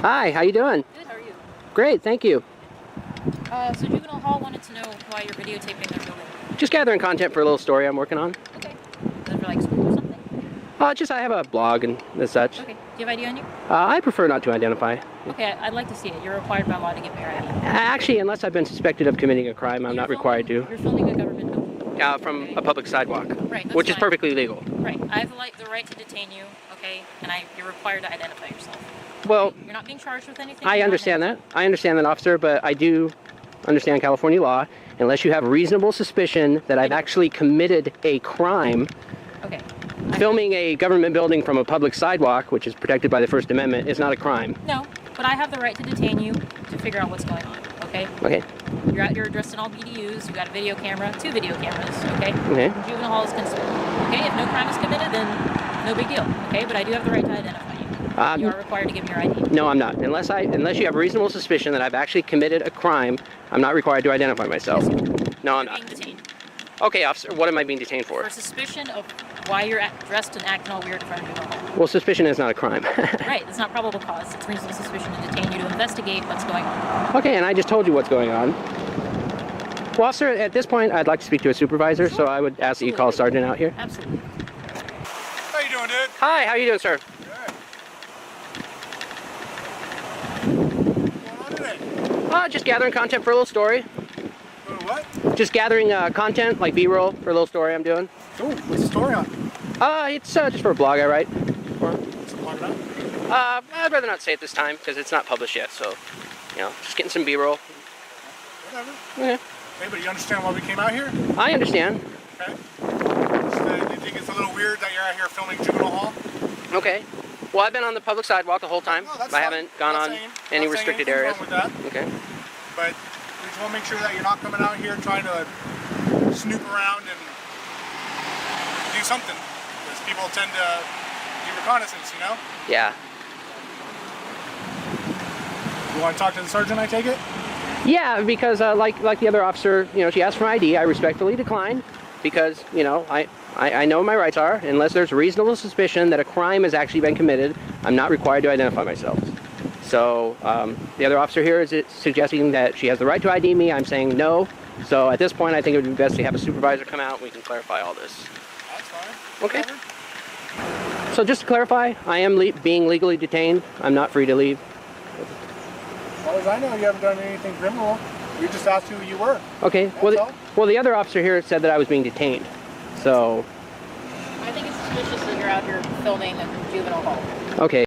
Hi, how you doing? Good, how are you? Great, thank you. So Juvenile Hall wanted to know why you're videotaping their building. Just gathering content for a little story I'm working on. Okay. Is it for like school or something? I have a blog and such. Okay. Do you have ID on you? I prefer not to identify. Okay, I'd like to see it. You're required by law to give me your ID. Actually, unless I've been suspected of committing a crime, I'm not required to. You're filming a government building. From a public sidewalk. Right, that's which is fine. perfectly legal. Right. I have the right to detain you, okay? And you're required to identify yourself. Well, You're not being charged with anything. I understand that. I understand that, officer, but I do understand California law. Unless you have reasonable suspicion that I've actually committed a crime, Okay. filming a government building from a public sidewalk, which is protected by the First Amendment, is not a crime. No, but I have the right to detain you to figure out what's going on, okay? Okay. You're at your addressed in all BDUs, you got a video camera, 2 video cameras, okay? Okay. Juvenile Hall is concerned. Okay, if no crime is committed, then no big deal, okay? But I do have the right to identify you. You are required to give me your ID. No, I'm not. Unless you have reasonable suspicion that I've actually committed a crime, I'm not required to identify myself. Yes, No, I'm you're not. being detained. Okay, officer, what am I being detained for? For suspicion of why you're dressed and acting all weird in front of Juvenile Hall. Well, suspicion is not a crime. Right, it's not probable cause. It's reasonable suspicion to detain you to investigate what's going on. Okay, and I just told you what's going on. Well, officer, at this point, I'd like to speak to a supervisor, so I would ask that you call a sergeant out here. Absolutely. How you doing, dude? Hi, how you doing, sir? Good. What's going on today? Just gathering content for a little story. Doing what? Just gathering content, like B-roll, for a little story I'm doing. Oh, what's the story on? It's just for a blog I write. What's the blog about? I'd rather not say it this time, because it's not published yet, so, just getting some B-roll. Whatever. Okay. Hey, but you understand why we came out here? I understand. Okay. Do you think it's a little weird that you're out here filming Juvenile Hall? Okay. Well, I've been on the public sidewalk the whole time. No, that's I fine. haven't gone Not on saying- any not saying restricted anything areas. wrong with that. Okay. But we just want to make sure that you're not coming out here trying to snoop around and do something. Because people tend to do reconnaissance, you know? Yeah. You want to talk to the sergeant, I take it? Yeah, because like the other officer, she asked for my ID. I respectfully declined because, I know what my rights are. Unless there's reasonable suspicion that a crime has actually been committed, I'm not required to identify myself. So the other officer here is suggesting that she has the right to ID me. I'm saying no. So at this point, I think it would be best to have a supervisor come out and we can clarify all this. That's fine. Okay. Whatever. So just to clarify, I am being legally detained. I'm not free to leave. As far as I know, you haven't done anything criminal. We just asked who you were. Okay. That's all. Well, the other officer here said that I was being detained. So, I think it's suspicious that you're out here filming a Juvenile Hall. okay.